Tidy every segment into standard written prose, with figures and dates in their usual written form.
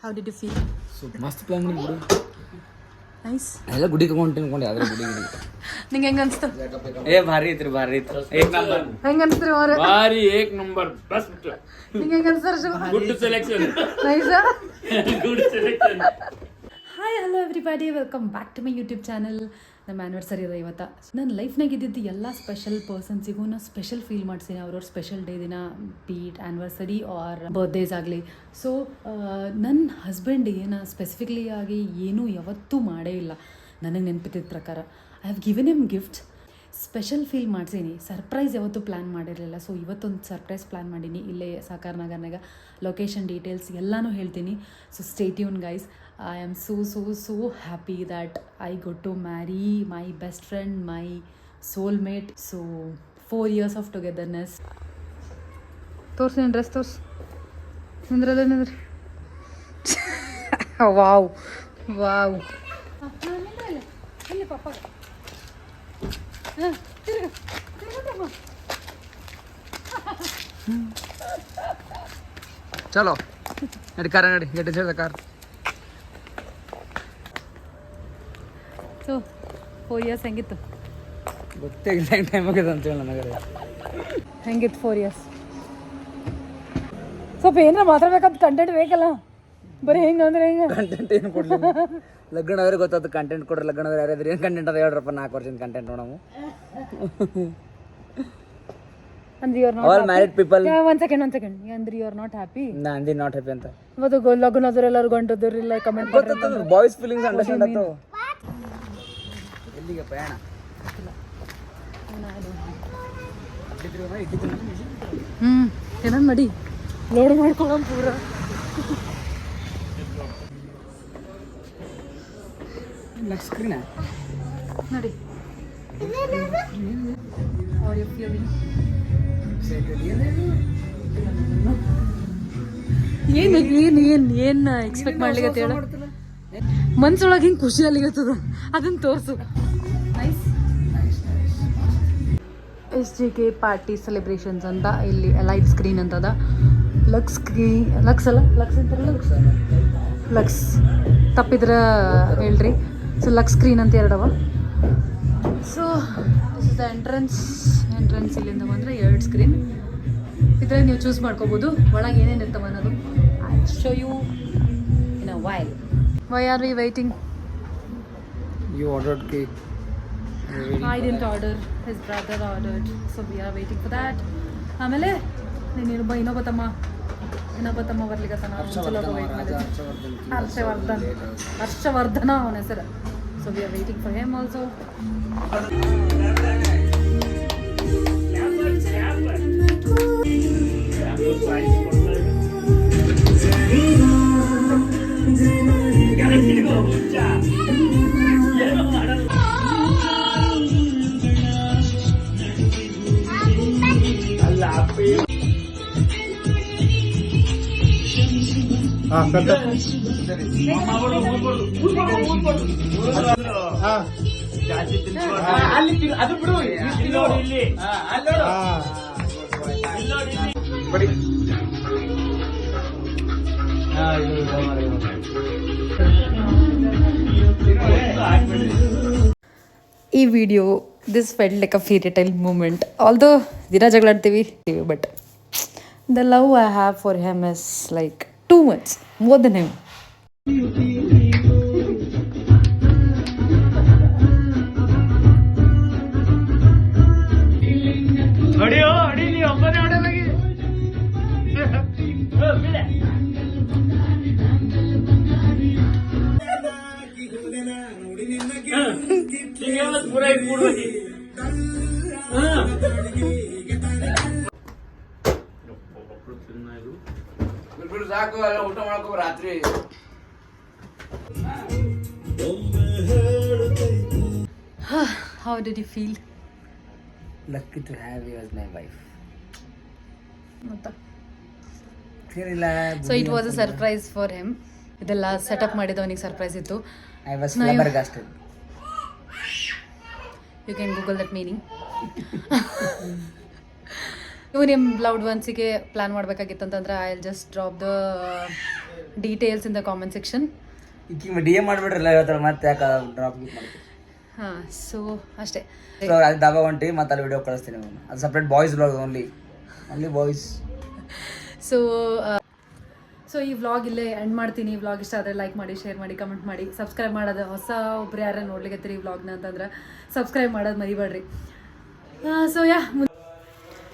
How did you feel? So must plan ಗುಡಿ. Nice. ಎಲ್ಲ ಗುಡಿ ತಗೊಂಡು ಅನ್ಕೊಂಡು ಯಾವ್ದಾರ ಗುಡಿ. ನಿಂಗೆ ಹೆಂಗ ಅನ್ಸ್ತು? ಭಾರಿ ಇತ್ತು. ಏಕ್ ನಂಬರ್. ಹೆಂಗ ಅನ್ಸ್ತ್ರಿ ಅವರ? ಭಾರಿ ಏಕ್ ನಂಬರ್ ಬಸ್ ಬಿಟ್ಟು. ನಿಂಗೆ ಹೆಂಗ ಅನ್ಸ್ತಾರ? Good selection. Nice. Good selection. Hi hello everybody, welcome back to my YouTube channel. ನಮ್ಮ ಆ್ಯನಿವರ್ಸರಿ ಇದೆ ಇವತ್ತು. ನನ್ನ ಲೈಫ್ನಾಗ ಇದ್ದಿದ್ದು ಎಲ್ಲ ಸ್ಪೆಷಲ್ ಪರ್ಸನ್ಸಿಗೂ ನಾನು ಸ್ಪೆಷಲ್ ಫೀಲ್ ಮಾಡ್ತೀನಿ. ಅವ್ರವ್ರ ಸ್ಪೆಷಲ್ ಡೇ ದಿನ, ಬೀಟ್ ಆ್ಯನಿವರ್ಸರಿ ಆರ್ ಬರ್ತ್ಡೇಸ್ ಆಗಲಿ. ಸೊ ನನ್ನ ಹಸ್ಬೆಂಡಿಗೆ ನಾನು ಸ್ಪೆಸಿಫಿಕ್ಲಿ ಆಗಿ ಏನೂ ಯಾವತ್ತೂ ಮಾಡೇ ಇಲ್ಲ. ನನಗೆ ನೆನಪಿದ್ದ ಪ್ರಕಾರ I have given him gift. Special feel ಮಾಡ್ಸೀನಿ. ಸರ್ಪ್ರೈಸ್ ಯಾವತ್ತೂ ಪ್ಲ್ಯಾನ್ ಮಾಡಿರಲಿಲ್ಲ. ಸೊ ಇವತ್ತೊಂದು ಸರ್ಪ್ರೈಸ್ ಪ್ಲ್ಯಾನ್ ಮಾಡೀನಿ. ಇಲ್ಲೇ ಸಾಕಾರ ನಗರ್ನಾಗ ಲೊಕೇಶನ್ ಡೀಟೇಲ್ಸ್ ಎಲ್ಲನೂ ಹೇಳ್ತೀನಿ. So stay tune guys. I am so happy that I got to marry my best friend, my soulmate. So 4 years of togetherness. Tors nin dress tors. Nindra. Wow. Helli papa. Tirga. ಚಲೋ ನಡಿ ಕಾರ ನಡಿ get inside the car. So 4 years ಹೆಂಗಿತ್ತು? ಗೊತ್ತೇ ಇಲ್ಲ time ಆಗಿದೆ ಅಂತೇಳಿ ನನಗೆ. ಹೆಂಗಿತ್ತು 4 years? ಸ್ವಲ್ಪ ಏನಾರ ಮಾತಾಡ್ಬೇಕಂತ ಕಂಟೆಂಟ್ ಬೇಕಲ್ಲ, ಬರೀ ಹೆಂಗೆ ಕಂಟೆಂಟ್ ಏನು ಕೊಡಲಿ. ಲಗ್ನ ಅವ್ರಿಗೆ ಗೊತ್ತಾಯ್ತು ಕಂಟೆಂಟ್ ಕೊಡ್ರಿ. ಲಗ್ನ ಅವ್ರು ಯಾರಾದ್ರೂ ಏನು ಕಂಟೆಂಟ್ ಅದ ಹೇಳ್ರಪ್ಪ. 4 ವರ್ಷದ ಕಂಟೆಂಟ್ ನೋಡವು. ಅಂದ್ರೆ you are not all married people. One second ಅಂದ್ರೆ ಯು ಆರ್ ನಾಟ್ ಹ್ಯಾಪಿ? ನಾ ಅಂದಿ ನಾಟ್ ಹ್ಯಾಪಿ ಅಂತ. ಇವತ್ತು ಲಗ್ನದವ್ರು ಎಲ್ಲರೂ ಗಂಟದ್ರು ಇಲ್ಲ ಕಮೆಂಟ್ ಗೊತ್ತಾಗ್ತದೆ. ಬಾಯ್ಸ್ ಫೀಲಿಂಗ್ಸ್ ಅಂಡರ್ಸ್ಟ್ಯಾಂಡ್ ಆಯ್ತು. ಎಲ್ಲಿಗೆ ಪ್ರಯಾಣ? ಏನಂದ್ ನಡಿ ಲೋಡ್ ಮಾಡ್ಕೊಳ್ಳೋ ಪೂರ. ನೆಕ್ಸ್ಟ್ ಸ್ಕ್ರೀನ್ ನಡಿ. How are you feeling? ಏನು ಎಕ್ಸ್ಪೆಕ್ಟ್ ಮಾಡ್ಲಿಕ್ಕೆ ಹೇಳ. ಮನ್ಸೊಳಗೆ ಹಿಂಗೆ ಖುಷಿ ಅಲ್ಲಿಗತ್ತದ, ಅದನ್ನ ತೋರಿಸು. ನೈಸ್. SJK ಪಾರ್ಟಿ ಸೆಲೆಬ್ರೇಷನ್ಸ್ ಅಂತ ಇಲ್ಲಿ ಲೈಟ್ ಸ್ಕ್ರೀನ್ ಅಂತದ. ಲಕ್ಸ್ ತಪ್ಪಿದ್ರೆ ಹೇಳ್ರಿ. ಸೊ ಲಕ್ಸ್ ಸ್ಕ್ರೀನ್ ಅಂತ ಎರಡವ. So this is the entrance. ಇಲ್ಲಿಂದ ಬಂದರೆ 2 ಸ್ಕ್ರೀನ್ ಇದ್ರೆ ನೀವು ಚೂಸ್ ಮಾಡ್ಕೋಬೋದು ಒಳಗೆ ಏನೇನು ಇರ್ತವೆ ಅನ್ನೋದು. I show you in a while. Why are we waiting? You ordered cake. I didn't order, his brother ordered, so we are waiting for that. ಆಮೇಲೆ ಇನ್ನೊಬ್ಬ ತಮ್ಮ ಬರ್ಲಿಕ್ಕತ್ತಾನ. ಹರ್ಷವರ್ಧನ ಅವನ ಹೆಸರು. So we are waiting for him also. ಈ video this felt like a fairy tale moment. Although ದಿನ ಜಗಳಾಡ್ತೀವಿ, but the love I have for him is like too much, more than him. ಸಾಕು ಎಲ್ಲ ಊಟ ಮಾಡ್ಕೋ ರಾತ್ರಿ. How did you feel? Lucky to have you as my wife. So it was a surprise for him. ಇದೆಲ್ಲ setup ಮಾಡಿದವನಿಗೆ surprise ಇತ್ತು. I was flabbergasted. You can Google that meaning. ಇವು ನಿಮ್ಮ loved ಒನ್ಸಿಗೆ ಪ್ಲ್ಯಾನ್ ಮಾಡಬೇಕಾಗಿತ್ತಂತಂದ್ರೆ I will just drop the details in the comment section. ಈಗ D M ಮಾಡಿಬಿಡ್ರಲ್ಲ ಇವತ್ತು ಮತ್ತೆ ಯಾಕೆ ಡ್ರಾಪ್ ಮಾಡ್ತೀವಿ. ಹಾಂ, ಸೊ ಅಷ್ಟೇ. ಸೊ ಅಲ್ಲಿ ದಾಬಾ ಹೊಂಟಿ ಮತ್ತೆ ಅಲ್ಲಿ ವಿಡಿಯೋ ಕಳಿಸ್ತೀನಿ ನಾನು. ಅದು separate boys blog only boys. So ಈ ವ್ಲಾಗ್ ಇಲ್ಲೇ ಎಂಡ್ ಮಾಡ್ತೀನಿ. ಈ ವ್ಲಾಗ್ ಇಷ್ಟ ಆದರೆ ಲೈಕ್ ಮಾಡಿ, ಶೇರ್ ಮಾಡಿ, ಕಮೆಂಟ್ ಮಾಡಿ, ಸಬ್ಸ್ಕ್ರೈಬ್ ಮಾಡೋದು. ಹೊಸ ಒಬ್ರು ಯಾರು ನೋಡ್ಲಿಕ್ಕೆ ಈ ವ್ಲಾಗ್ನ ಅಂತಂದ್ರೆ ಸಬ್ಸ್ಕ್ರೈಬ್ ಮಾಡೋದು ಮರಿಬೇಡ್ರಿ. ಸೊ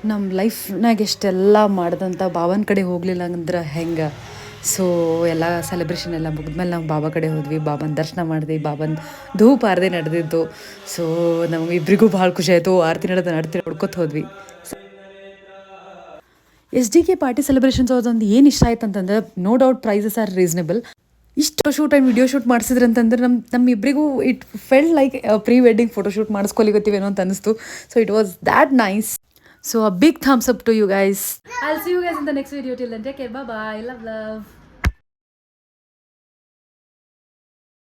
ನಮ್ಮ ಲೈಫ್ನಾಗ ಎಷ್ಟೆಲ್ಲ ಮಾಡ್ದಂಥ ಬಾಬನ ಕಡೆ ಹೋಗಲಿಲ್ಲ ಅಂದ್ರೆ ಹೆಂಗೆ. ಸೊ ಎಲ್ಲ ಸೆಲೆಬ್ರೇಷನ್ ಎಲ್ಲ ಮುಗಿದ್ಮೇಲೆ ನಾವು ಬಾಬಾ ಕಡೆ ಹೋದ್ವಿ, ಬಾಬನ ದರ್ಶನ ಮಾಡಿದ್ವಿ, ಬಾಬನ ಧೂಪ ಆರತಿ ನಡೆದಿದ್ದು. ಸೊ ನಮಗಿಬ್ರಿಗೂ ಭಾಳ ಖುಷಿ ಆಯಿತು. ಆರತಿ ನೋಡ್ಕೊತ ಹೋದ್ವಿ. SDK ಪಾರ್ಟಿ ಸೆಲೆಬ್ರೇಷನ್ಸ್ ಅದೊಂದು ಏನು ಇಷ್ಟ ಆಯ್ತು ಅಂತಂದ್ರೆ, no doubt prices are reasonable. ಇಷ್ಟು ಶೂಟ್ ಆ್ಯಂಡ್ ವಿಡಿಯೋ ಶೂಟ್ ಮಾಡಿಸಿದ್ರೆ ಅಂತಂದ್ರೆ ನಮ್ಮಿಬ್ಬರಿಗೂ it felt like pre wedding photoshoot ಮಾಡಿಸ್ಕೊಲಿಗತ್ತೀವೇನೋ ಅಂತ ಅನಿಸ್ತು. So it was that nice. So a big thumbs up to you guys. I'll see you guys in the next video. Till then, take care. Bye bye. Love.